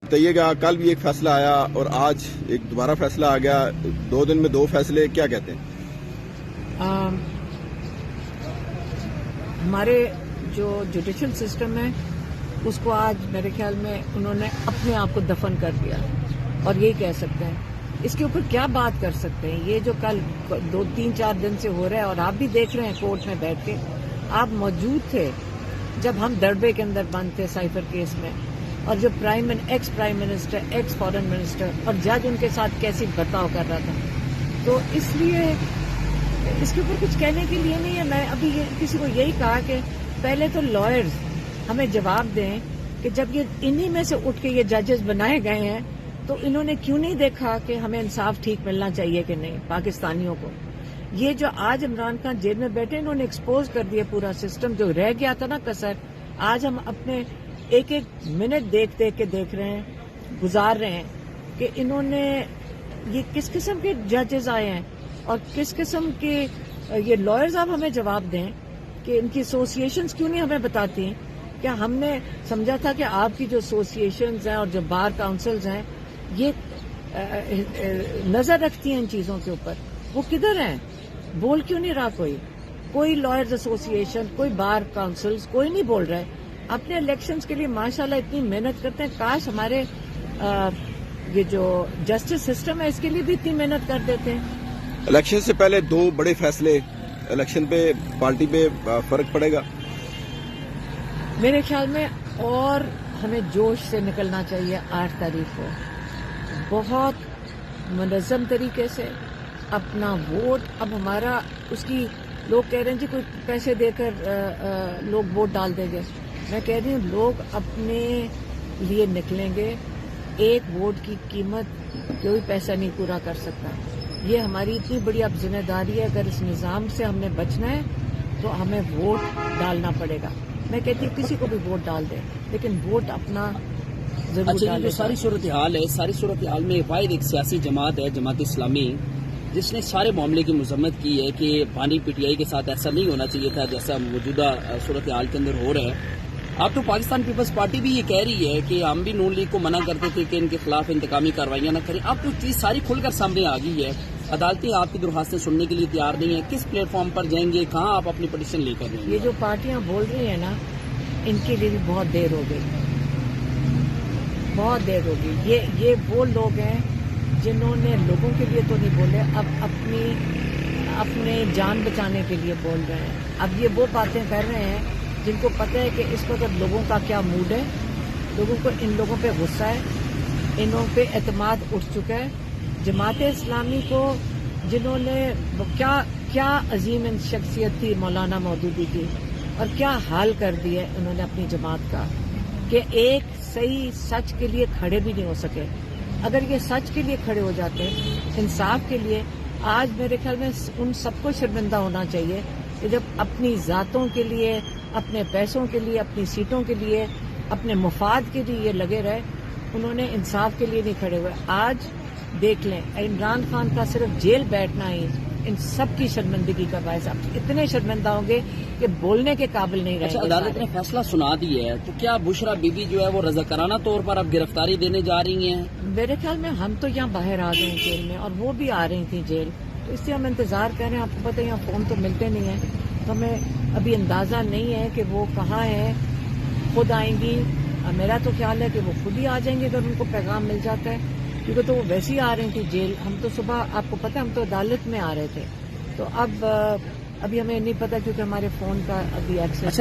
بتائیے گا، کل بھی ایک فیصلہ آیا اور آج ایک دوبارہ فیصلہ آ گیا، 2 دن میں 2 فیصلے، کیا کہتے ہیں؟ ہمارے جو جوڈیشل سسٹم ہے اس کو آج میرے خیال میں انہوں نے اپنے آپ کو دفن کر دیا، اور یہی کہہ سکتے ہیں اس کے اوپر کیا بات کر سکتے ہیں۔ یہ جو کل 2-3-4 دن سے ہو رہا ہے، اور آپ بھی دیکھ رہے ہیں کورٹ میں بیٹھ کے، آپ موجود تھے جب ہم دربے کے اندر بند تھے سائفر کیس میں، اور جو ex prime minister, x foreign minister اور جج ان کے ساتھ کیسی برتاؤ کر رہا تھا۔ تو اس لیے اس کے اوپر کچھ کہنے کے لیے نہیں ہے۔ میں ابھی کسی کو یہی کہا کہ پہلے تو لائرز ہمیں جواب دیں کہ جب یہ انہی میں سے اٹھ کے یہ ججز بنائے گئے ہیں تو انہوں نے کیوں نہیں دیکھا کہ ہمیں انصاف ٹھیک ملنا چاہیے کہ نہیں پاکستانیوں کو۔ یہ جو آج عمران خان جیل میں بیٹھے، انہوں نے ایکسپوز کر دیا پورا سسٹم جو رہ گیا تھا نا کسر۔ آج ہم اپنے ایک منٹ دیکھ کے دیکھ رہے ہیں، گزار رہے ہیں کہ انہوں نے یہ کس قسم کے ججز آئے ہیں اور کس قسم کے یہ لائرز۔ آپ ہمیں جواب دیں کہ ان کی ایسوسیشنز کیوں نہیں ہمیں بتاتی ہیں؟ کیا ہم نے سمجھا تھا کہ آپ کی جو ایسوسیشنز ہیں اور جو بار کاؤنسلز ہیں یہ نظر رکھتی ہیں ان چیزوں کے اوپر؟ وہ کدھر ہیں؟ بول کیوں نہیں رہا کوئی لائرز ایسوسیشن، کوئی بار کاؤنسلز، کوئی نہیں بول رہا ہے۔ اپنے الیکشنز کے لیے ماشاءاللہ اتنی محنت کرتے ہیں، کاش ہمارے یہ جو جسٹس سسٹم ہے اس کے لیے بھی اتنی محنت کر دیتے ہیں۔ الیکشن سے پہلے 2 بڑے فیصلے، الیکشن پہ پارٹی پہ فرق پڑے گا؟ میرے خیال میں اور ہمیں جوش سے نکلنا چاہیے 8 تاریخ کو، بہت منظم طریقے سے اپنا ووٹ۔ اب ہمارا اس کی لوگ کہہ رہے ہیں جی کوئی پیسے دے کر لوگ ووٹ ڈال دیں گے۔ میں کہہ رہی ہوں لوگ اپنے لیے نکلیں گے۔ ایک ووٹ کی قیمت کوئی پیسہ نہیں پورا کر سکتا۔ یہ ہماری اتنی بڑی اب ذمہ داری ہے، اگر اس نظام سے ہم نے بچنا ہے تو ہمیں ووٹ ڈالنا پڑے گا۔ میں کہتی ہوں کسی کو بھی ووٹ ڈال دیں، لیکن ووٹ اپنا ضرور اچھا، ڈالیں۔ جو ساری صورتحال ہے، ساری صورتحال میں واحد ایک سیاسی جماعت ہے، جماعت اسلامی، جس نے سارے معاملے کی مذمت کی ہے کہ بانی پی ٹی آئی کے ساتھ ایسا نہیں ہونا چاہیے تھا جیسا موجودہ صورتحال کے اندر ہو رہا ہے۔ اب تو پاکستان پیپلز پارٹی بھی یہ کہہ رہی ہے کہ ہم بھی نون لیگ کو منع کرتے تھے کہ ان کے خلاف انتقامی کارروائیاں نہ کریں۔ اب تو چیز ساری کھل کر سامنے آ گئی ہے، عدالتیں آپ کی درخواستیں سننے کے لیے تیار نہیں ہیں۔ کس پلیٹ فارم پر جائیں گے، کہاں آپ اپنی پٹیشن لے کر جائیں گے؟ یہ جو پارٹیاں بول رہی ہیں نا، ان کے لیے بھی بہت دیر ہو گئی، بہت دیر ہو گئی۔ یہ وہ لوگ ہیں جنہوں نے لوگوں کے لیے تو نہیں بولے، اب اپنے جان بچانے کے لیے بول رہے ہیں۔ اب یہ وہ باتیں کر رہے ہیں جن کو پتہ ہے کہ اس وقت لوگوں کا کیا موڈ ہے، لوگوں کو ان لوگوں پہ غصہ ہے، انہوں پہ اعتماد اٹھ چکا ہے۔ جماعت اسلامی کو جنہوں نے کیا عظیم شخصیت تھی مولانا مودودی کی، اور کیا حال کر دیا انہوں نے اپنی جماعت کا، کہ ایک صحیح سچ کے لیے کھڑے بھی نہیں ہو سکے۔ اگر یہ سچ کے لیے کھڑے ہو جاتے، انصاف کے لیے، آج میرے خیال میں ان سب کو شرمندہ ہونا چاہیے کہ جب اپنی ذاتوں کے لیے، اپنے پیسوں کے لیے، اپنی سیٹوں کے لیے، اپنے مفاد کے لیے یہ لگے رہے، انہوں نے انصاف کے لیے نہیں کھڑے ہوئے۔ آج دیکھ لیں عمران خان کا صرف جیل بیٹھنا ہی ان سب کی شرمندگی کا باعث، اب اتنے شرمندہ ہوں گے کہ بولنے کے قابل نہیں رہیں گے۔ عدالت نے فیصلہ سنا دیا ہے، تو کیا بشرا بی بی جو ہے وہ رضاکارانہ طور پر اب گرفتاری دینے جا رہی ہیں؟ میرے خیال میں ہم تو یہاں باہر آ گئے ہیں جیل میں، اور وہ بھی آ رہی تھیں جیل، تو اس سے ہم انتظار کر رہے ہیں۔ آپ کو پتہ ہے یہاں فون تو ملتے نہیں ہیں، تو ہمیں ابھی اندازہ نہیں ہے کہ وہ کہاں ہیں، خود آئیں گی۔ میرا تو خیال ہے کہ وہ خود ہی آ جائیں گے اگر ان کو پیغام مل جاتا ہے، کیونکہ تو وہ ویسے ہی آ رہی تھی جیل۔ ہم تو صبح، آپ کو پتہ ہے ہم تو عدالت میں آ رہے تھے، تو ابھی ہمیں نہیں پتا کیونکہ ہمارے فون کا ابھی ایکسیس۔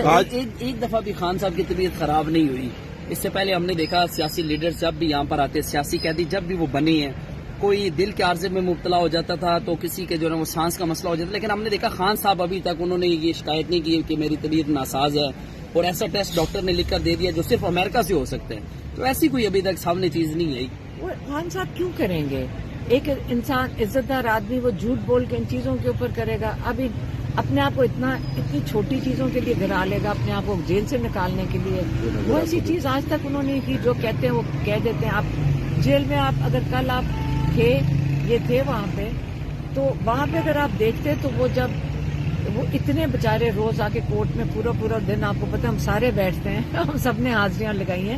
ایک دفعہ بھی خان صاحب کی طبیعت خراب نہیں ہوئی؟ اس سے پہلے ہم نے دیکھا سیاسی لیڈر جب بھی یہاں پر آتے، سیاسی قیدی جب بھی وہ بنے ہیں، کوئی دل کے عارضے میں مبتلا ہو جاتا تھا تو کسی کے جو ہے وہ سانس کا مسئلہ ہو جاتا، لیکن ہم نے دیکھا خان صاحب ابھی تک انہوں نے یہ شکایت نہیں کی کہ میری طبیعت ناساز ہے، اور ایسا ٹیسٹ ڈاکٹر نے لکھ کر دے دیا جو صرف امریکہ سے ہو سکتے ہیں، تو ایسی کوئی ابھی تک سامنے چیز نہیں آئی۔ وہ خان صاحب کیوں کریں گے؟ ایک انسان عزت دار آدمی وہ جھوٹ بول کے ان چیزوں کے اوپر کرے گا؟ ابھی اپنے آپ کو اتنی چھوٹی چیزوں کے لیے گرا لے گا، اپنے آپ کو جیل سے نکالنے کے لیے؟ وہ ایسی چیز آج تک انہوں نے کی، جو کہتے ہیں وہ کہہ دیتے ہیں۔ آپ جیل میں، آپ اگر کل آپ تھے، یہ تھے وہاں پہ، تو وہاں پہ اگر آپ دیکھتے تو وہ جب وہ اتنے بےچارے روز آ کے کورٹ میں پورا دن، آپ کو پتہ ہم سارے بیٹھتے ہیں، ہم سب نے حاضریاں لگائی ہیں۔